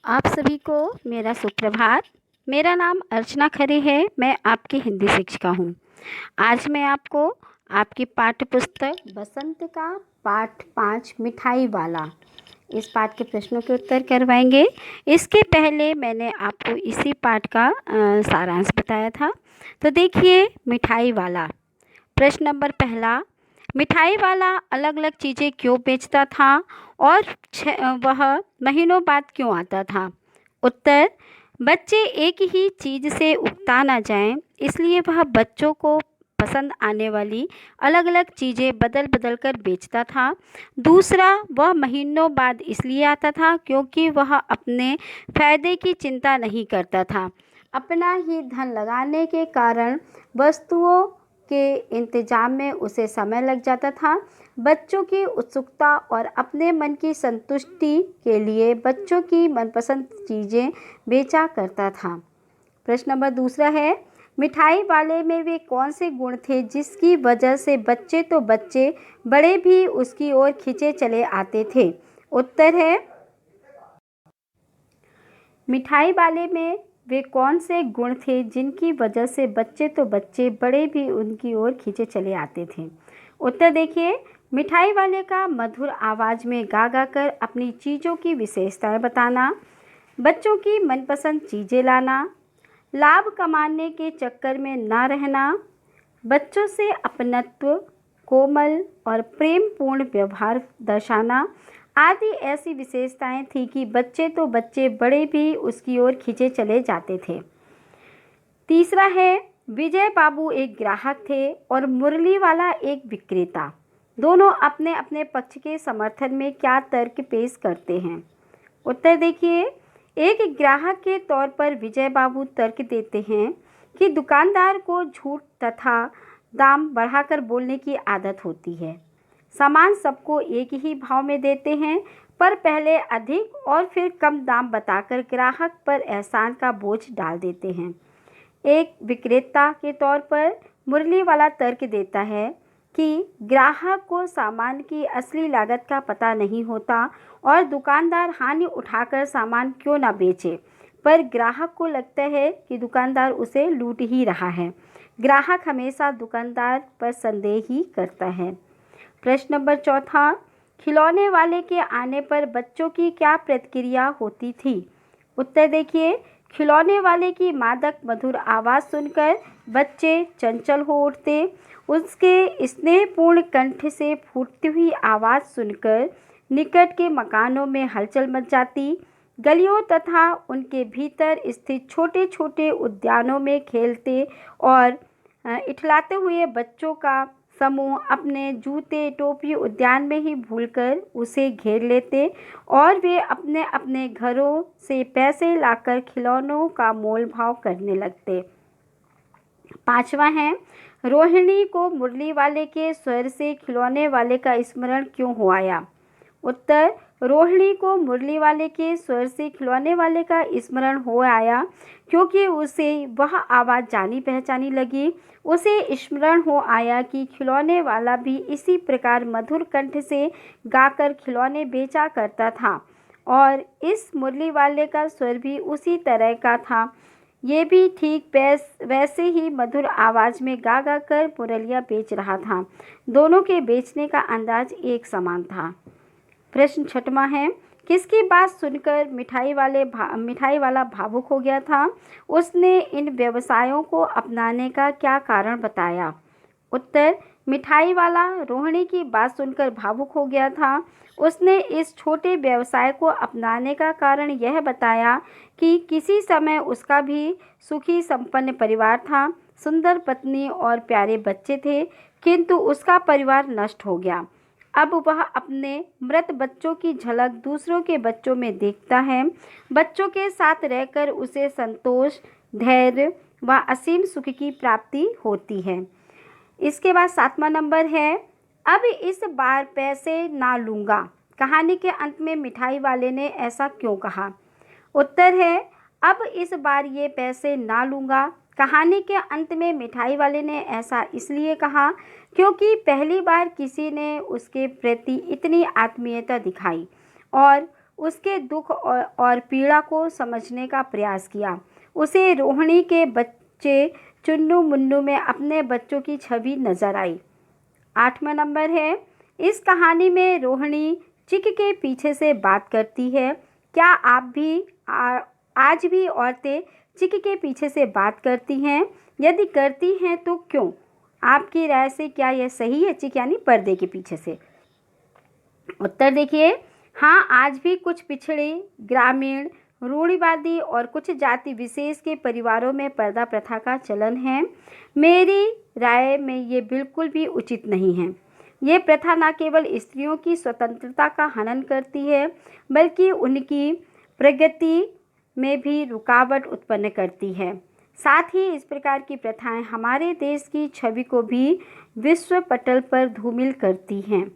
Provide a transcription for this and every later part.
आप सभी को मेरा सुप्रभात। मेरा नाम अर्चना खरे है। मैं आपकी हिंदी शिक्षिका हूँ। आज मैं आपको आपकी पाठ्य पुस्तक बसंत का पाठ 5 मिठाई वाला इस पाठ के प्रश्नों के उत्तर करवाएंगे। इसके पहले मैंने आपको इसी पाठ का सारांश बताया था। तो देखिए, मिठाई वाला प्रश्न नंबर पहला, मिठाई वाला अलग अलग चीज़ें क्यों बेचता था और वह महीनों बाद क्यों आता था? उत्तर, बच्चे एक ही चीज़ से उगता ना जाएं, इसलिए वह बच्चों को पसंद आने वाली अलग अलग चीज़ें बदल बदल कर बेचता था। दूसरा, वह महीनों बाद इसलिए आता था क्योंकि वह अपने फ़ायदे की चिंता नहीं करता था। अपना ही धन लगाने के कारण वस्तुओं के इंतजाम में उसे समय लग जाता था। बच्चों की उत्सुकता और अपने मन की संतुष्टि के लिए बच्चों की मनपसंद चीज़ें बेचा करता था। प्रश्न नंबर दूसरा है, मिठाई वाले में वे कौन से गुण थे जिसकी वजह से बच्चे तो बच्चे बड़े भी उसकी ओर खींचे चले आते थे? उत्तर है, मिठाई वाले में वे कौन से गुण थे जिनकी वजह से बच्चे तो बच्चे बड़े भी उनकी ओर खींचे चले आते थे? उत्तर देखिए, मिठाई वाले का मधुर आवाज़ में गा गा कर अपनी चीज़ों की विशेषताएं बताना, बच्चों की मनपसंद चीज़ें लाना, लाभ कमाने के चक्कर में ना रहना, बच्चों से अपनत्व, कोमल और प्रेमपूर्ण व्यवहार दर्शाना आदि ऐसी विशेषताएं थी कि बच्चे तो बच्चे बड़े भी उसकी ओर खींचे चले जाते थे। तीसरा है, विजय बाबू एक ग्राहक थे और मुरली वाला एक विक्रेता। दोनों अपने अपने पक्ष के समर्थन में क्या तर्क पेश करते हैं? उत्तर देखिए, एक ग्राहक के तौर पर विजय बाबू तर्क देते हैं कि दुकानदार को झूठ तथा दाम बढ़ाकर बोलने की आदत होती है। सामान सबको एक ही भाव में देते हैं, पर पहले अधिक और फिर कम दाम बताकर ग्राहक पर एहसान का बोझ डाल देते हैं। एक विक्रेता के तौर पर मुरली वाला तर्क देता है कि ग्राहक को सामान की असली लागत का पता नहीं होता और दुकानदार हानि उठाकर सामान क्यों ना बेचे, पर ग्राहक को लगता है कि दुकानदार उसे लूट ही रहा है। ग्राहक हमेशा दुकानदार पर संदेह ही करता है। प्रश्न नंबर चौथा, खिलौने वाले के आने पर बच्चों की क्या प्रतिक्रिया होती थी? उत्तर देखिए, खिलौने वाले की मादक मधुर आवाज़ सुनकर बच्चे चंचल हो उठते। उसके स्नेहपूर्ण कंठ से फूटती हुई आवाज़ सुनकर निकट के मकानों में हलचल मच जाती। गलियों तथा उनके भीतर स्थित छोटे छोटे उद्यानों में खेलते और इठलाते हुए बच्चों का समूह अपने जूते टोपी उद्यान में ही भूलकर उसे घेर लेते और वे अपने अपने घरों से पैसे लाकर खिलौनों का मोल भाव करने लगते। पांचवा है, रोहिणी को मुरली वाले के स्वर से खिलौने वाले का स्मरण क्यों हो आया? उत्तर, रोहिणी को मुरली वाले के स्वर से खिलौने वाले का स्मरण हो आया क्योंकि उसे वह आवाज़ जानी पहचानी लगी। उसे स्मरण हो आया कि खिलौने वाला भी इसी प्रकार मधुर कंठ से गाकर खिलौने बेचा करता था और इस मुरली वाले का स्वर भी उसी तरह का था। ये भी ठीक वैसे ही मधुर आवाज़ में गा गा कर मुरलिया बेच रहा था। दोनों के बेचने का अंदाज एक समान था। प्रश्न छठवां है, किसकी बात सुनकर मिठाई वाला भावुक हो गया था? उसने इन व्यवसायों को अपनाने का क्या कारण बताया? उत्तर, मिठाई वाला रोहिणी की बात सुनकर भावुक हो गया था। उसने इस छोटे व्यवसाय को अपनाने का कारण यह बताया कि किसी समय उसका भी सुखी संपन्न परिवार था, सुंदर पत्नी और प्यारे बच्चे थे, किंतु उसका परिवार नष्ट हो गया। अब वह अपने मृत बच्चों की झलक दूसरों के बच्चों में देखता है। बच्चों के साथ रहकर उसे संतोष, धैर्य व असीम सुख की प्राप्ति होती है। इसके बाद 7वां नंबर है, अब इस बार पैसे ना लूँगा। कहानी के अंत में मिठाई वाले ने ऐसा क्यों कहा? उत्तर है, अब इस बार ये पैसे ना लूँगा। कहानी के अंत में मिठाई वाले ने ऐसा इसलिए कहा क्योंकि पहली बार किसी ने उसके प्रति इतनी आत्मीयता दिखाई और उसके दुख और पीड़ा को समझने का प्रयास किया। उसे रोहिणी के बच्चे चुन्नू मुन्नू में अपने बच्चों की छवि नजर आई। 8वां नंबर है, इस कहानी में रोहिणी चिक के पीछे से बात करती है। क्या आप भी आज भी औरतें चिक के पीछे से बात करती हैं? यदि करती हैं तो क्यों? आपकी राय से क्या यह सही है? चिक यानी पर्दे के पीछे से। उत्तर देखिए, हाँ, आज भी कुछ पिछड़े, ग्रामीण, रूढ़िवादी और कुछ जाति विशेष के परिवारों में पर्दा प्रथा का चलन है। मेरी राय में ये बिल्कुल भी उचित नहीं है। ये प्रथा न केवल स्त्रियों की स्वतंत्रता का हनन करती है, बल्कि उनकी प्रगति में भी रुकावट उत्पन्न करती है। साथ ही इस प्रकार की प्रथाएं हमारे देश की छवि को भी विश्व पटल पर धूमिल करती हैं।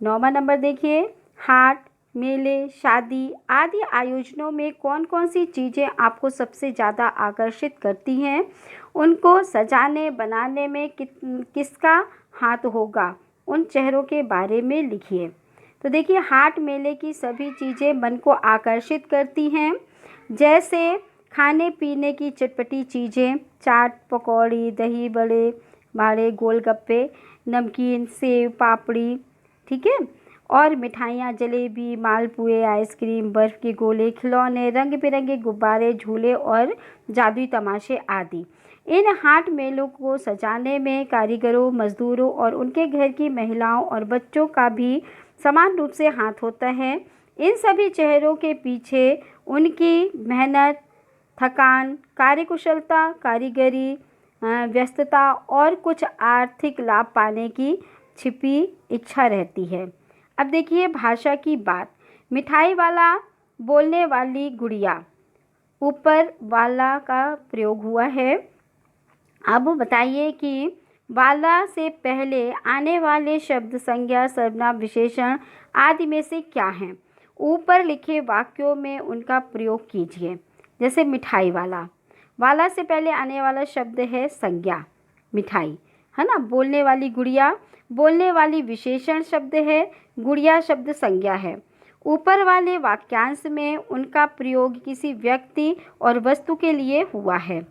9वां नंबर देखिए, हाट, मेले, शादी आदि आयोजनों में कौन कौन सी चीज़ें आपको सबसे ज़्यादा आकर्षित करती हैं? उनको सजाने बनाने में किसका हाथ होगा? उन चेहरों के बारे में लिखिए। तो देखिए, हाट मेले की सभी चीज़ें मन को आकर्षित करती हैं, जैसे खाने पीने की चटपटी चीज़ें, चाट, पकौड़ी, दही बड़े, गोलगप्पे, नमकीन, सेव, पापड़ी, ठीक है, और मिठाइयाँ, जलेबी, मालपुए, आइसक्रीम, बर्फ़ के गोले, खिलौने, रंग बिरंगे गुब्बारे, झूले और जादुई तमाशे आदि। इन हाट मेलों को सजाने में कारीगरों, मजदूरों और उनके घर की महिलाओं और बच्चों का भी समान रूप से हाथ होता है। इन सभी चेहरों के पीछे उनकी मेहनत, थकान, कार्यकुशलता, कारीगरी, व्यस्तता और कुछ आर्थिक लाभ पाने की छिपी इच्छा रहती है। अब देखिए भाषा की बात। मिठाई वाला, बोलने वाली गुड़िया, ऊपर वाला का प्रयोग हुआ है। अब बताइए कि वाला से पहले आने वाले शब्द, संज्ञा, सर्वनाम, विशेषण आदि में से क्या हैं? ऊपर लिखे वाक्यों में उनका प्रयोग कीजिए। जैसे मिठाई वाला, वाला से पहले आने वाला शब्द है संज्ञा, मिठाई, है ना। बोलने वाली गुड़िया, बोलने वाली विशेषण शब्द है, गुड़िया शब्द संज्ञा है। ऊपर वाले वाक्यांश में उनका प्रयोग किसी व्यक्ति और वस्तु के लिए हुआ है।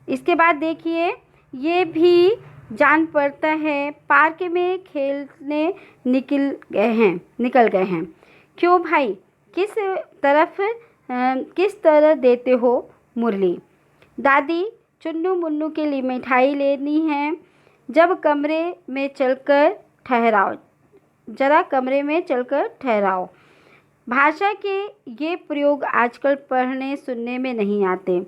इसके बाद देखिए, ये भी जान पड़ता है पार्क में खेलने निकल गए हैं। क्यों भाई? किस तरह देते हो मुरली? दादी, चुन्नू मुन्नू के लिए मिठाई लेनी है। जब कमरे में चलकर ठहराओ, जरा कमरे में चलकर ठहराओ। भाषा के ये प्रयोग आजकल पढ़ने सुनने में नहीं आते।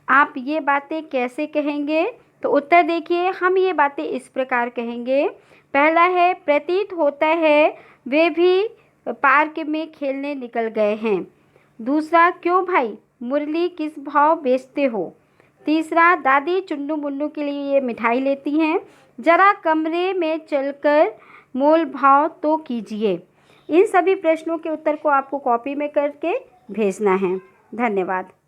आप ये बातें कैसे कहेंगे? तो उत्तर देखिए, हम ये बातें इस प्रकार कहेंगे। पहला है, प्रतीत होता है वे भी पार्क में खेलने निकल गए हैं। दूसरा, क्यों भाई, मुरली किस भाव बेचते हो? तीसरा, दादी चुन्नू मुन्नू के लिए ये मिठाई लेती हैं, जरा कमरे में चलकर मोल भाव तो कीजिए। इन सभी प्रश्नों के उत्तर को आपको कॉपी में करके भेजना है। धन्यवाद।